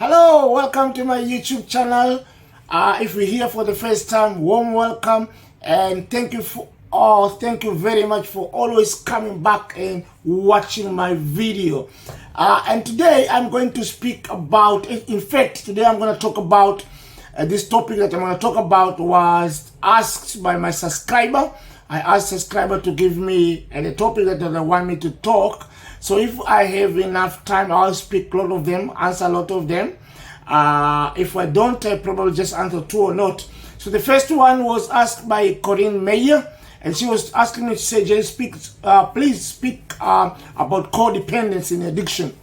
Hello, welcome to my YouTube channel. If you're here for the first time, warm welcome, and thank you very much for always coming back and watching my video. And today I'm going to speak about, in fact, today I'm going to talk about this topic that I'm going to talk about was asked by my subscriber. I asked subscriber to give me the topic that they want me to talk. So if I have enough time, I'll speak a lot of them, answer a lot of them. If I don't, I probably just answer two or not. So the first one was asked by Corinne Meyer, and she was asking me to say, Jay, please speak about codependency in addiction.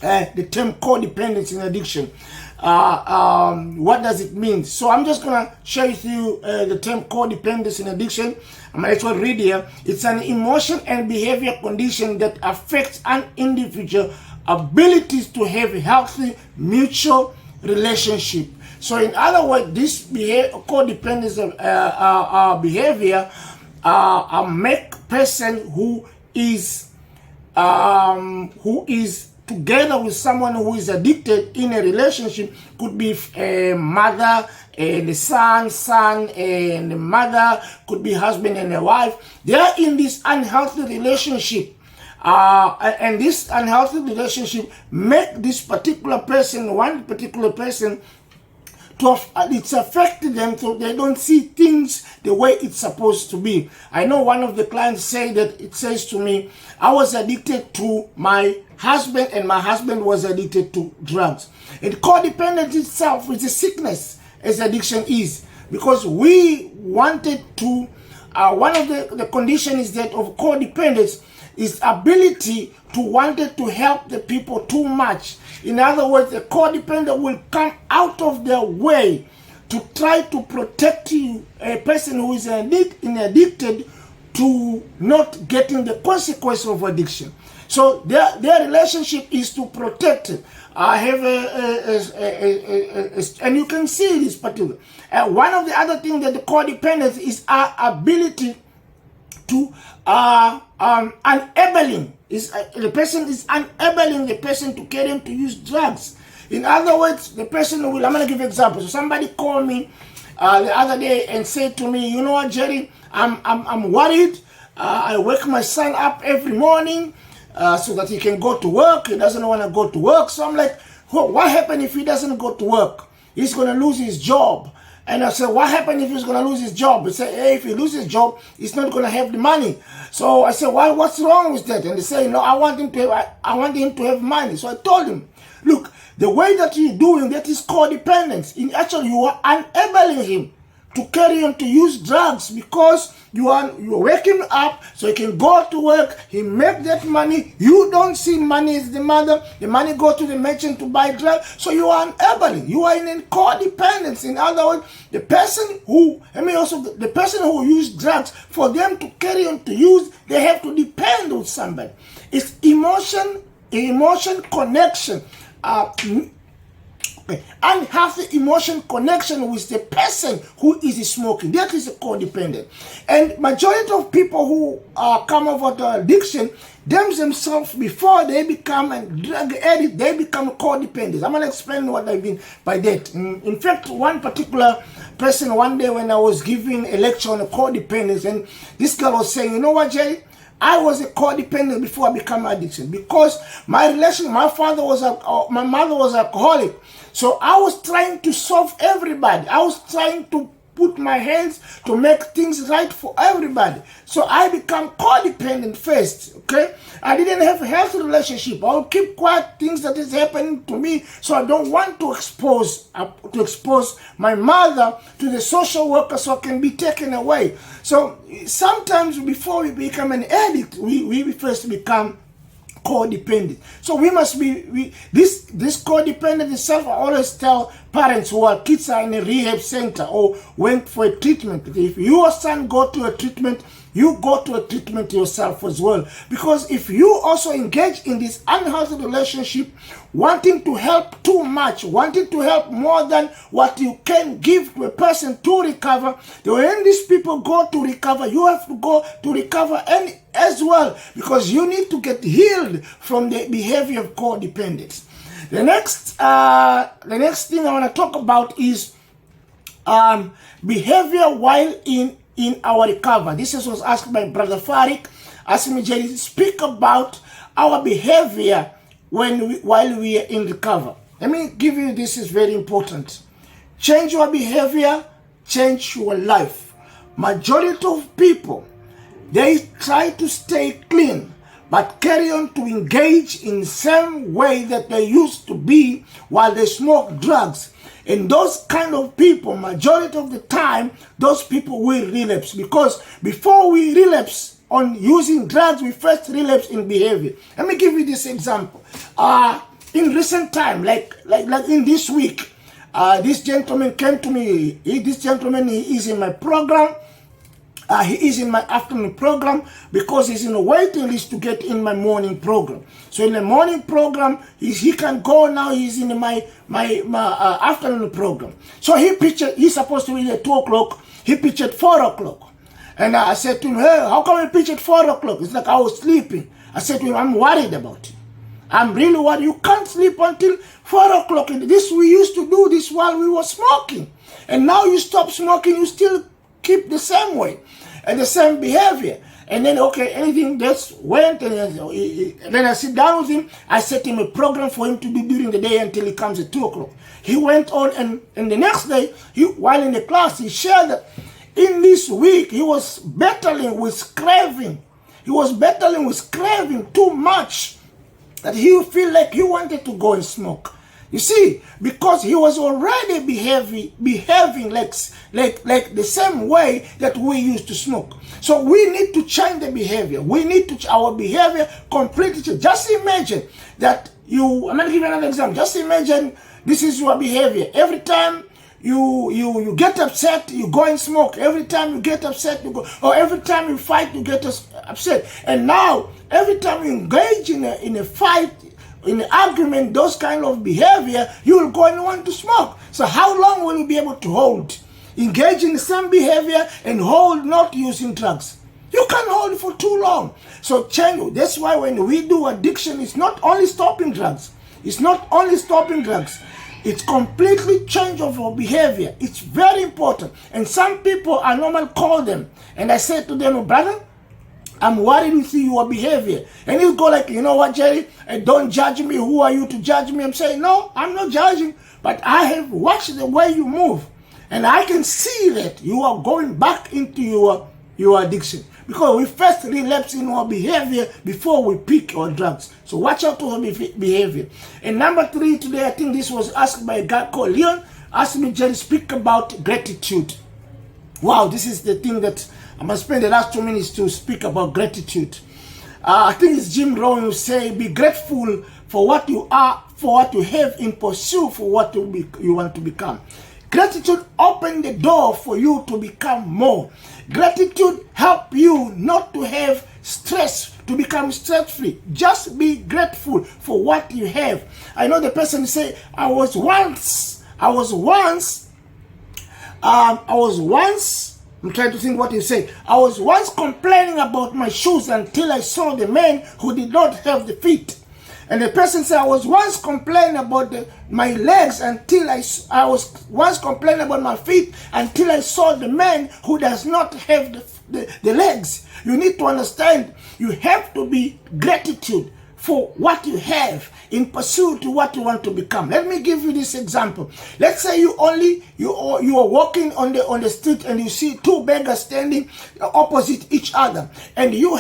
The term codependency in addiction. What does it mean? So I'm just going to share with you the term codependency in addiction. I'm going to read here. It's an emotion and behavior condition that affects an individual's abilities to have a healthy mutual relationship. So in other words, this codependency behavior make person who is together with someone who is addicted in a relationship. Could be a mother and the son and the mother, could be husband and a wife. They are in this unhealthy relationship. And this unhealthy relationship make this particular person, one particular person, it's affected them so they don't see things the way it's supposed to be. I know one of the clients says to me, I was addicted to my husband and my husband was addicted to drugs. And codependence itself is a sickness, as addiction is, because we wanted to, one of the conditions that of codependence is ability to wanted to help the people too much. In other words, a codependent will come out of their way to try to protect you, a person who is addicted, to not getting the consequence of addiction. So their relationship is to protect it. I have and you can see this particular. One of the other things that the codependence is our ability to enabling. The person is enabling the person to get him to use drugs. In other words, the person will, I'm going to give you an example. So somebody called me the other day and said to me, you know what, Jerry, I'm worried. I wake my son up every morning so that he can go to work. He doesn't want to go to work. So I'm like, what happens if he doesn't go to work? He's going to lose his job. And I said, what happened if he's going to lose his job? He said, hey, if he loses his job, he's not going to have the money. So I said, what's wrong with that? And they say, no, I want him to have money. So I told him, look, the way that you're doing that is codependence. In actually, you are enabling him to carry on to use drugs because you're waking up so he can go to work, he make that money. You don't see money as the mother. The money go to the merchant to buy drugs. So you are enabling. You are in codependence. In other words, the person who use drugs, for them to carry on to use, they have to depend on somebody. It's emotion connection. Unhealthy emotion connection with the person who is smoking. That is a codependent. And majority of people who come over to addiction, themselves, before they become a drug addict, they become codependent. I'm going to explain what I mean by that. In fact, one particular person, one day when I was giving a lecture on codependence, and this girl was saying, you know what, Jay? I was a codependent before I became addiction because my mother was alcoholic. So I was trying to solve everybody. I was trying to put my hands to make things right for everybody. So I became codependent first, okay? I didn't have a healthy relationship. I'll keep quiet things that is happening to me, so I don't want to expose my mother to the social worker so I can be taken away. So sometimes before we become an addict, we first become codependent. So we must be, this codependent itself, I always tell parents who are kids are in a rehab center or went for a treatment. If your son go to a treatment, you go to a treatment yourself as well. Because if you also engage in this unhealthy relationship, wanting to help too much, wanting to help more than what you can give to a person to recover, when these people go to recover, you have to go to recover as well, because you need to get healed from the behavior of codependence. The next thing I want to talk about is behavior while in our recovery. This was asked by Brother Farik. Asked me, Jerry, speak about our behavior while we are in recovery. Let me give you this, is very important. Change your behavior, change your life. Majority of people, they try to stay clean, but carry on to engage in the same way that they used to be while they smoke drugs. And those kind of people, majority of the time, those people will relapse. Because before we relapse on using drugs, we first relapse in behavior. Let me give you this example. In recent time, like in this week, this gentleman came to me. This gentleman, he is in my program. He is in my afternoon program because he's in a waiting list to get in my morning program. So in the morning program, he can go now. He's in my afternoon program. So he's supposed to be at 2 o'clock. He pitched at 4 o'clock. And I said to him, hey, how come you pitch at 4 o'clock? It's like I was sleeping. I said to him, I'm worried about you. I'm really worried. You can't sleep until 4 o'clock. We used to do this while we were smoking. And now you stop smoking, you still keep the same way and the same behavior. And then, okay, anything just went, and then I sit down with him. I set him a program for him to do during the day until he comes at 2 o'clock. He went on, and the next day, while in the class, he shared that in this week, he was battling with craving. He was battling with craving too much that he feel like he wanted to go and smoke. You see, because he was already behaving like the same way that we used to smoke. So we need to change the behavior. We need to our behavior completely change. Just imagine that I'm going to give you another example. Just imagine this is your behavior. Every time you get upset, you go and smoke. Every time you get upset, you go. Or every time you fight, you get upset. And now, every time you engage in a fight, in an argument, those kind of behavior, you will go and want to smoke. So how long will you be able to hold? Engage in the same behavior and hold not using drugs. You can't hold it for too long. So change. That's why when we do addiction, it's not only stopping drugs. It's not only stopping drugs. It's completely change of our behavior. It's very important. And some people, I normally call them, and I say to them, brother, I'm worried with your behavior. And he'll go like, you know what, Jerry? Don't judge me. Who are you to judge me? I'm saying, no, I'm not judging. But I have watched the way you move. And I can see that you are going back into your addiction. Because we first relapse in our behavior before we pick our drugs. So watch out for our behavior. And number 3 today, I think this was asked by a guy called Leon. Asked me, Jerry, speak about gratitude. Wow, this is the thing that I'm going to spend the last 2 minutes to speak about gratitude. I think it's Jim Rohn who say, be grateful for what you are, for what you have, in pursuit for what you want to become. Gratitude opens the door for you to become more. Gratitude helps you not to have stress, to become stress-free. Just be grateful for what you have. I know the person say, I was once, I'm trying to think what you say. I was once complaining about my shoes until I saw the man who did not have the feet. And the person said, I was once complaining about my legs until I was once complaining about my feet until I saw the man who does not have the legs. You need to understand, you have to be gratitude for what you have in pursuit to what you want to become. Let me give you this example. Let's say you are walking on the street and you see 2 beggars standing opposite each other, and you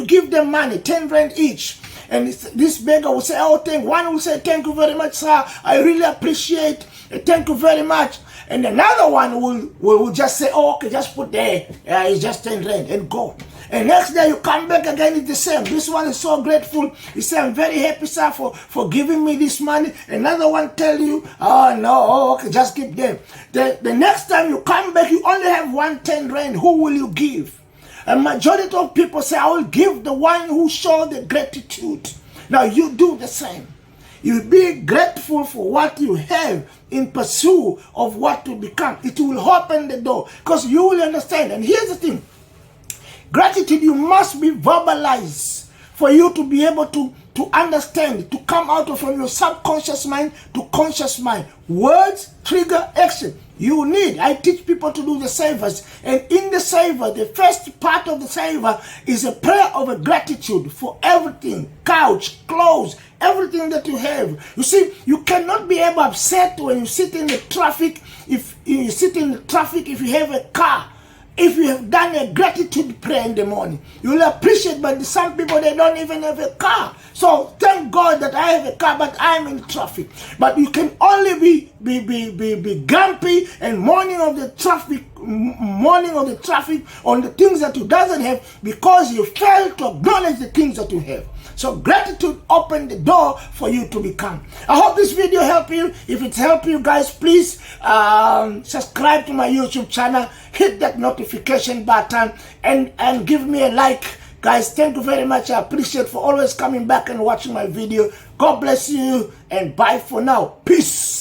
give them money, 10 rand each. And this beggar will say, one will say, thank you very much, sir. I really appreciate it. Thank you very much. And another one will just say, oh, okay, just put there. It's just 10 rand and go. And next day you come back again, it's the same. This one is so grateful. He said, I'm very happy, sir, for giving me this money. Another one tell you, oh, no, okay, just keep them. The next time you come back, you only have 110 rand. Who will you give? A majority of people say, I will give the one who showed the gratitude. Now you do the same. You be grateful for what you have in pursuit of what to become. It will open the door because you will understand. And here's the thing. Gratitude, you must be verbalized for you to be able to to understand, to come out of from your subconscious mind to conscious mind. Words trigger action. You need, I teach people to do the savers. And in the saver, the first part of the saver is a prayer of a gratitude for everything, couch, clothes, everything that you have. You see, you cannot be ever upset when you sit in the traffic. If you sit in the traffic, if you have a car, if you have done a gratitude prayer in the morning, you will appreciate. But some people, they don't even have a car. So thank God that I have a car, but I'm in traffic. But you can only be grumpy and mourning of the traffic on the things that you doesn't have, because you fail to acknowledge the things that you have. So gratitude opened the door for you to become. I hope this video helped you. If it's helped you guys, please subscribe to my YouTube channel, hit that notification button, and give me a like. Guys, thank you very much. I appreciate for always coming back and watching my video. God bless you, and bye for now. Peace.